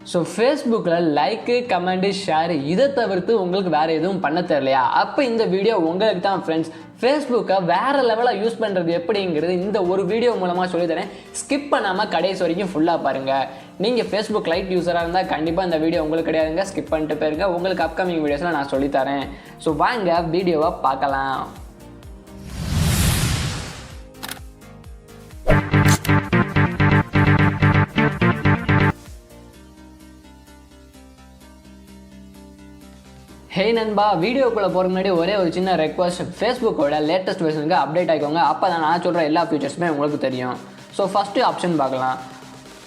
So ஃபேஸ்புக்கில் like comment share இதை தவிர்த்து உங்களுக்கு வேறு எதுவும் பண்ண தெரியலையா? அப்போ இந்த வீடியோ உங்களுக்கு தான் ஃப்ரெண்ட்ஸ். ஃபேஸ்புக்கை வேறு லெவலாக யூஸ் பண்ணுறது எப்படிங்கிறது இந்த ஒரு வீடியோ மூலமாக சொல்லித்தரேன். ஸ்கிப் பண்ணாமல் கடைசி வரைக்கும் ஃபுல்லாக பாருங்கள். நீங்கள் ஃபேஸ்புக் லைட் யூஸராக இருந்தால் கண்டிப்பாக இந்த வீடியோ உங்களுக்கு கிடையாதுங்க. ஸ்கிப் பண்ணிட்டு போயிருங்க. உங்களுக்கு அப்கமிங் வீடியோஸில் நான் சொல்லித்தரேன். ஸோ வாங்க வீடியோவை பார்க்கலாம். ஹே நண்பா, வீடியோக்குள்ளே போகிற முன்னாடி ஒரே ஒரு சின்ன ரெக்வஸ்ட். ஃபேஸ்புக்கோட லேட்டஸ்ட் வெர்ஷனுக்கு அப்டேட் ஆகிக்கோங்க. அப்போ தான் நான் சொல்கிற எல்லா ஃபியூச்சர்ஸுமே உங்களுக்கு தெரியும். ஸோ ஃபஸ்ட்டு ஆப்ஷன் பார்க்கலாம்.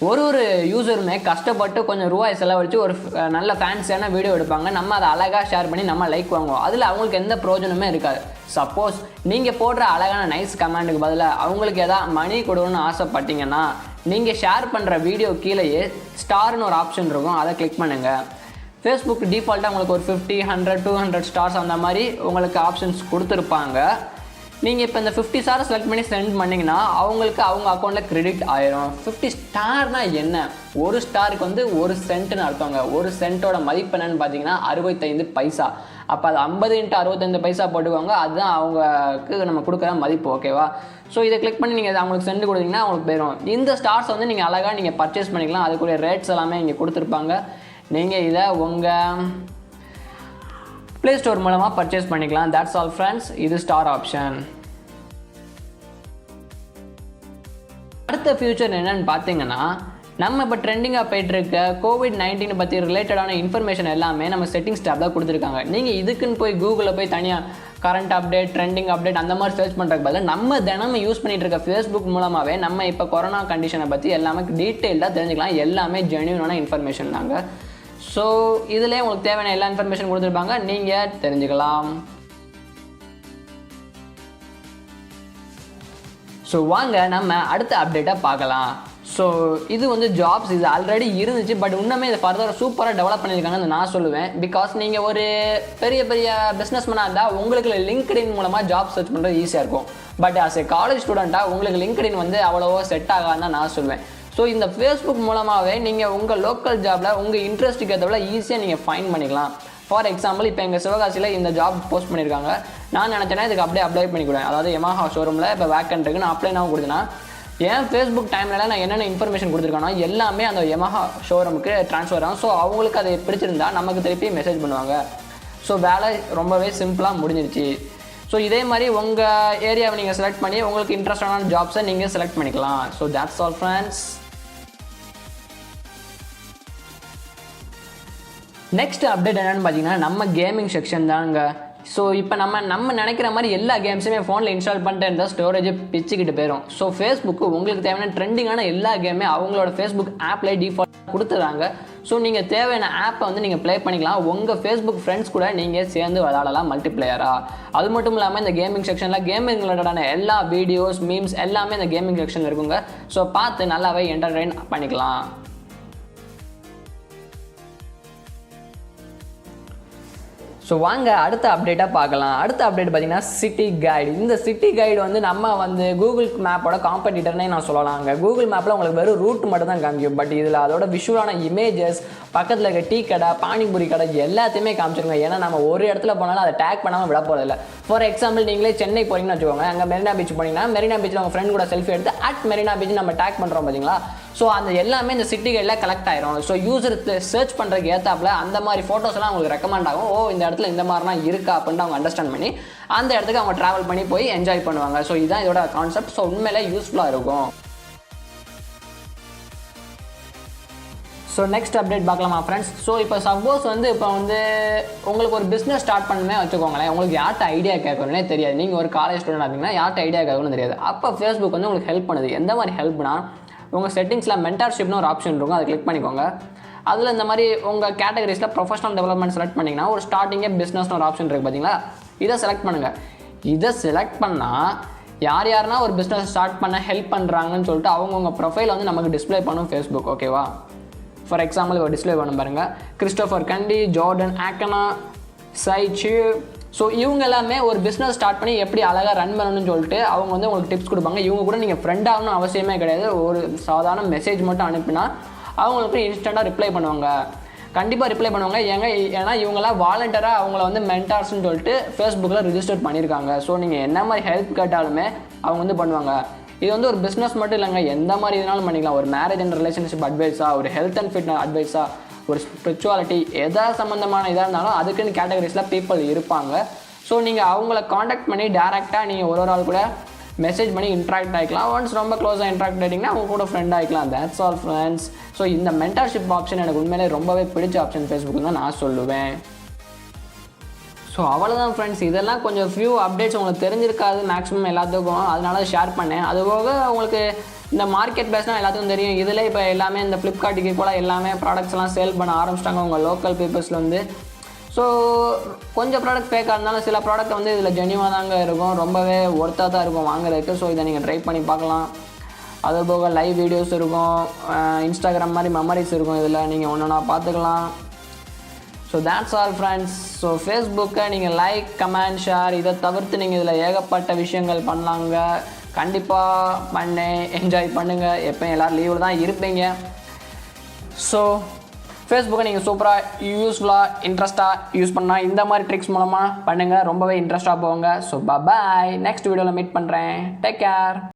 ஒரு யூஸருமே கஷ்டப்பட்டு கொஞ்சம் ரூபாய் செலவழித்து ஒரு நல்ல ஃபேன்சியான வீடியோ எடுப்பாங்க. நம்ம அதை அழகாக ஷேர் பண்ணி நம்ம லைக் வாங்குவோம். அதில் அவங்களுக்கு எந்த பிரயோஜனமே இருக்காது. சப்போஸ் நீங்கள் போடுற அழகான நைஸ் கமெண்ட்டுக்கு பதிலாக அவங்களுக்கு எதாவது மணி கொடுக்கணும்னு ஆசைப்பட்டீங்கன்னா நீங்கள் ஷேர் பண்ணுற வீடியோ கீழேயே ஸ்டார்னு ஒரு ஆப்ஷன் இருக்கும். அதை கிளிக் பண்ணுங்கள். ஃபேஸ்புக் டிஃபால்ட்டாக உங்களுக்கு ஒரு 50, 100, 200 ஸ்டார்ஸ் அந்த மாதிரி உங்களுக்கு ஆப்ஷன்ஸ் கொடுத்துருப்பாங்க. நீங்கள் இப்போ இந்த 50 ஸ்டாரை செலக்ட் பண்ணி சென்ட் பண்ணிங்கன்னா அவங்களுக்கு அவங்க அக்கௌண்ட்டில் கிரெடிட் ஆயிரும். 50 ஸ்டார்னால் என்ன? ஒரு ஸ்டாருக்கு வந்து ஒரு சென்ட்டுன்னு அர்த்தங்க. ஒரு சென்ட்டோட மதிப்பு என்னன்னு பார்த்தீங்கன்னா 65 பைசா. அப்போ அது 50 × 65 பைசா போட்டுக்கோங்க. அதுதான் அவங்களுக்கு நம்ம கொடுக்குற மதிப்பு. ஓகேவா? ஸோ இதை கிளிக் பண்ணி நீங்கள் அவங்களுக்கு சென்ட் கொடுத்தீங்கன்னா அவங்களுக்கு போயிடும். இந்த ஸ்டார்ஸ் வந்து நீங்கள் அழகாக நீங்கள் பர்ச்சேஸ் பண்ணிக்கலாம். அதுக்குரிய ரேட்ஸ் எல்லாமே இங்கே கொடுத்துருப்பாங்க. நீங்கள் இதை உங்கள் ப்ளே ஸ்டோர் மூலமாக பர்ச்சேஸ் பண்ணிக்கலாம். That's all friends. இது ஸ்டார் ஆப்ஷன். அடுத்த ஃபியூச்சர் என்னன்னு பார்த்தீங்கன்னா, நம்ம இப்போ ட்ரெண்டிங்காக போயிட்டுருக்க COVID-19 பற்றி ரிலேட்டடான இன்ஃபர்மேஷன் எல்லாமே நம்ம செட்டிங்ஸ் டேப்பில் கொடுத்துருக்காங்க. நீங்கள் இதுக்குன்னு போய் கூகுளில் போய் தனியாக கரண்ட் அப்டேட், ட்ரெண்டிங் அப்டேட் அந்த மாதிரி சர்ச் பண்ணுறதுக்கு பதிலாக நம்ம தினமும் யூஸ் பண்ணிகிட்டு இருக்க ஃபேஸ்புக் மூலமாகவே நம்ம இப்போ கொரோனா கண்டிஷனை பற்றி எல்லாமே டீட்டெயிலாக தெரிஞ்சுக்கலாம். எல்லாமே ஜென்யூனான இன்ஃபர்மேஷன் தாங்க. ஸோ இதிலே உங்களுக்கு தேவையான எல்லா இன்ஃபர்மேஷன் கொடுத்துருப்பாங்க. நீங்கள் தெரிஞ்சுக்கலாம். ஸோ வாங்க நம்ம அடுத்த அப்டேட்டாக பார்க்கலாம். ஸோ இது வந்து ஜாப்ஸ். இது ஆல்ரெடி இருந்துச்சு, பட் இன்னுமே இதை ஃபர்தராக சூப்பராக டெவலப் பண்ணியிருக்காங்கன்னு நான் சொல்லுவேன். பிகாஸ் நீங்கள் ஒரு பெரிய பிஸ்னஸ் மேனாக இருந்தால் உங்களுக்கு லிங்க்டின் மூலமாக ஜாப் சர்ச் பண்ணுறது ஈஸியாக இருக்கும். பட் ஆஸ் ஏ காலேஜ் ஸ்டூடெண்ட்டாக உங்களுக்கு லிங்க்டின் வந்து அவ்வளோவா செட் ஆகாதுன்னு தான் நான் சொல்லுவேன். ஸோ இந்த ஃபேஸ்புக் மூலமாகவே நீங்கள் உங்கள் லோக்கல் ஜாபில் உங்கள் இன்ட்ரெஸ்ட்டுக்கு ஏற்றவிட ஈஸியாக நீங்கள் ஃபைண்ட் பண்ணிக்கலாம். ஃபார் எக்ஸாம்பிள், இப்போ எங்கள் சிவகாசியில் இந்த ஜாப் போஸ்ட் பண்ணியிருக்காங்க. நான் நினச்சேன்னா இதுக்கு அப்படியே அப்ளை பண்ணிவிடுவேன். அதாவது Yamaha ஷோரூமில் இப்போ வேக்கன்ட் இருக்குது. நான் அப்ளை நான் கொடுத்தேன்னா என் ஃபேஸ்புக் டைம்ல நான் என்னென்ன இன்ஃபர்மேஷன் கொடுத்துருக்கேனோ எல்லாமே அந்த Yamaha ஷோரூமுக்கு ட்ரான்ஸ்ஃபர் ஆகும். ஸோ அவங்களுக்கு அதை பிடிச்சிருந்தா நமக்கு திருப்பி மெசேஜ் பண்ணுவாங்க. ஸோ வேலை ரொம்பவே சிம்பிளாக முடிஞ்சிருச்சு. ஸோ இதே மாதிரி உங்கள் ஏரியாவை நீங்கள் செலக்ட் பண்ணி உங்களுக்கு இன்ட்ரெஸ்டான ஜாப்ஸை நீங்கள் செலக்ட் பண்ணிக்கலாம். So that's all friends. Next update என்னென்னு பார்த்தீங்கன்னா, நம்ம கேமிங் செக்ஷன் தாங்க. ஸோ இப்போ நம்ம நினைக்கிற மாதிரி எல்லா கேம்ஸுமே ஃபோனில் இன்ஸ்டால் பண்ணிட்டு இருந்தால் ஸ்டோரேஜ் பிச்சுக்கிட்டு போயிடும். ஸோ ஃபேஸ்புக்கு உங்களுக்கு தேவையான ட்ரெண்டிங்கான எல்லா கேமே அவங்களோட ஃபேஸ்புக் ஆப்லேயே டிஃபால்ட் கொடுத்துறாங்க. ஸோ நீங்கள் தேவையான ஆப்பை வந்து நீங்கள் ப்ளே பண்ணிக்கலாம். உங்கள் ஃபேஸ்புக் ஃப்ரெண்ட்ஸ் கூட நீங்கள் சேர்ந்து விளாடலாம் மல்டிப்ளேயராக. அது மட்டும் இல்லாமல் இந்த கேமிங் செக்ஷனில் கேமிங் ரிலேட்டடான எல்லா வீடியோஸ், மீம்ஸ் எல்லாமே இந்த கேமிங் செக்ஷனில் இருக்குங்க. ஸோ பார்த்து நல்லாவே என்டர்டெயின் பண்ணிக்கலாம். ஸோ வாங்க அடுத்த அப்டேட்டாக பார்க்கலாம். அடுத்த அப்டேட் பார்த்தீங்கன்னா சிட்டி கைடு. இந்த சிட்டி கைடு வந்து நம்ம வந்து கூகுள் மேப்போட காம்படிட்டர்னே நான் சொல்லலாங்க. கூகுள் மேப்பில் உங்களுக்கு வெறும் ரூட் மட்டும் தான் காமிக்கும். பட் இதில் அதோட விஷுவலான இமேஜஸ், பக்கத்தில் இருக்க டீ கடை, பானிபூரி கடை எல்லாத்தையுமே காமிச்சிருங்க. ஏன்னா நம்ம ஒரு இடத்துல போனாலும் அதை டேக் பண்ணாமல் விட போகிறதில்ல. ஃபார் எக்ஸாம்பிள், நீங்களே சென்னை போகிறீங்கன்னு வச்சுக்கோங்க. அங்கே மெரினா பீச் போனீங்கன்னா மெரினா பீச்சில் உங்கள் ஃப்ரெண்ட் கூட செல்ஃபி எடுத்து மெரினா பீச் நம்ம டேக் பண்ணுறோம் பார்த்தீங்களா? ஸோ அந்த எல்லாமே இந்த சிட்டி கைடில் கலெக்ட் ஆயிரும். ஸோ யூசர் சர்ச் பண்ணுறதுக்கு ஏற்றாப்புல அந்த மாதிரி ஃபோட்டோஸ்லாம் அவங்களுக்கு ரெக்கமெண்ட் ஆகும். இந்த இடத்துல இந்த மாதிரிலாம் இருக்கா அப்படின்ட்டு அவங்க அண்டர்ஸ்டாண்ட் பண்ணி அந்த இடத்துக்கு அவங்க ட்ராவல் பண்ணி போய் என்ஜாய் பண்ணுவாங்க. ஸோ இதுதான் இதோட கான்செப்ட். ஸோ உண்மையிலே யூஸ்ஃபுல்லாக இருக்கும். ஸோ நெக்ஸ்ட் அப்டேட் பார்க்கலாமா ஃப்ரெண்ட்ஸ். ஸோ இப்போ சப்போஸ் வந்து உங்களுக்கு ஒரு பிஸ்னஸ் ஸ்டார்ட் பண்ணுமே வச்சுக்கோங்களேன். உங்களுக்கு யார்கிட்ட ஐடியா கேட்கணுன்னே தெரியாது. நீங்கள் ஒரு காலேஜ் ஸ்டூடெண்ட் பார்த்தீங்கன்னா யார்கிட்ட ஐடியா கேட்கணும்னு தெரியாது. அப்போ ஃபேஸ்புக் வந்து உங்களுக்கு ஹெல்ப் பண்ணுது. எந்த மாதிரி ஹெல்ப்னா, உங்கள் செட்டிங்ஸில் மென்டார்ஷிப்னு ஒரு ஆப்ஷன் இருக்கும். அதை கிளிக் பண்ணிக்கோங்க. அதில் இந்த மாதிரி உங்கள் கேட்டகரிஸில் ப்ரொஃபஷனல் டெவலப்மெண்ட் செலக்ட் பண்ணிங்கன்னா ஒரு ஸ்டார்டிங்கே பிஸ்னஸ்னு ஒரு ஆப்ஷன் இருக்குது பார்த்தீங்களா? இதை செலக்ட் பண்ணுங்கள். இதை செலக்ட் பண்ணால் யாருனா ஒரு பிஸ்னஸ் ஸ்டார்ட் பண்ண ஹெல்ப் பண்ணுறாங்கன்னு சொல்லிட்டு அவங்கவுங்க ப்ரொஃபைல் வந்து நமக்கு டிஸ்பிளே பண்ணும் ஃபேஸ்புக். ஓகேவா? ஃபார் எக்ஸாம்பிள் இப்போ டிஸ்பிளே பண்ண பாருங்கள். கிறிஸ்டோஃபர் கண்டி, ஜார்டன் ஆக்கனா, சைச்சு. ஸோ இவங்க எல்லாமே ஒரு பிஸ்னஸ் ஸ்டார்ட் பண்ணி எப்படி அழகாக ரன் பண்ணணும்னு சொல்லிட்டு அவங்க வந்து உங்களுக்கு டிப்ஸ் கொடுப்பாங்க. இவங்க கூட நீங்கள் ஃப்ரெண்ட் ஆகணும்னு அவசியமே கிடையாது. ஒரு சாதாரண மெசேஜ் மட்டும் அனுப்பினா அவங்களுக்கு இன்ஸ்டண்ட்டாக ரிப்ளை பண்ணுவாங்க. கண்டிப்பாக ரிப்ளை பண்ணுவாங்க. ஏன்னா இவங்களாம் வாலண்டியராக அவங்கள வந்து மென்டார்ஸ்ன்னு சொல்லிட்டு ஃபேஸ்புக்கில் ரிஜிஸ்டர் பண்ணியிருக்காங்க. ஸோ நீங்கள் என்ன மாதிரி ஹெல்ப் கேட்டாலுமே அவங்க வந்து பண்ணுவாங்க. இது வந்து ஒரு பிஸ்னஸ் மட்டும் இல்லைங்க, எந்த மாதிரி இதனாலும் பண்ணிக்கலாம். ஒரு மேரேஜ் அண்ட் ரிலேஷன்ஷிப் அட்வைஸா, ஒரு ஹெல்த் அண்ட் ஃபிட்னஸ் அட்வைஸா, ஒரு ஸ்பிரிச்சுவாலிட்டி எதாவது சம்மந்தமான இதாக இருந்தாலும் அதுக்குன்னு கேட்டகரிஸில் பீப்புள் இருப்பாங்க. ஸோ நீங்கள் அவங்கள காண்டாக்ட் பண்ணி டேரெக்டாக நீங்கள் ஒரு ஆள் கூட மெசேஜ் பண்ணி இன்ட்ராக்ட் ஆகிக்கலாம். ஒன்ஸ் ரொம்ப க்ளோஸாக இன்ட்ராக்ட் ஆகிட்டிங்கன்னா அவங்க கூட ஃப்ரெண்ட் ஆகிக்கலாம். That's all friends. ஸோ இந்த மென்டர்ஷிப் ஆப்ஷன் எனக்கு உண்மையிலே ரொம்பவே பிடிச்ச ஆப்ஷன் ஃபேஸ்புக் தான் நான் சொல்லுவேன். ஸோ அவ்வளோதான் ஃப்ரெண்ட்ஸ். இதெல்லாம் கொஞ்சம் ஃபியூ அப்டேட்ஸ் உங்களுக்கு தெரிஞ்சிருக்காது மேக்ஸிமம் எல்லாத்துக்கும், அதனால ஷேர் பண்ணேன். அதுபோக உங்களுக்கு இந்த மார்க்கெட் பேஸ்னால் எல்லாத்துக்கும் தெரியும். இதில் இப்போ எல்லாமே இந்த ஃப்ளிப்கார்ட்டுக்கு போல் எல்லாமே ப்ராடக்ட்ஸ்லாம் சேல் பண்ண ஆரம்பிச்சிட்டாங்க உங்கள் லோக்கல் பீப்புள்ஸில் வந்து. ஸோ கொஞ்சம் ப்ராடக்ட் ஃபேக்காக இருந்தாலும் சில ப்ராடக்ட் வந்து இதில் ஜென்யூவாக தாங்க இருக்கும், ரொம்பவே ஒர்த்தாக தான் இருக்கும் வாங்குறதுக்கு. ஸோ இதை நீங்கள் ட்ரை பண்ணி பார்க்கலாம். அதுபோக லைவ் வீடியோஸ் இருக்கும், இன்ஸ்டாகிராம் மாதிரி மெமரிஸ் இருக்கும், இதில் நீங்கள் ஒன்றா பார்த்துக்கலாம். So that's all friends. So ஃபேஸ்புக்கை நீங்கள் லைக், கமெண்ட், ஷேர் இதை தவிர்த்து நீங்கள் இதில் ஏகப்பட்ட விஷயங்கள் பண்ணலாங்க. கண்டிப்பாக பண்ணி என்ஜாய் பண்ணுங்கள். எப்போயும் எல்லோரும் லீவில் தான் இருப்பீங்க. ஸோ ஃபேஸ்புக்கை நீங்கள் சூப்பராக யூஸ்ஃபுல்லாக இன்ட்ரெஸ்ட்டாக யூஸ் பண்ணால் இந்த மாதிரி ட்ரிக்ஸ் மூலமாக பண்ணுங்கள், ரொம்பவே இன்ட்ரெஸ்ட்டாக போங்க. ஸோ பாய், நெக்ஸ்ட் வீடியோவில் மீட் பண்ணுறேன். Take care.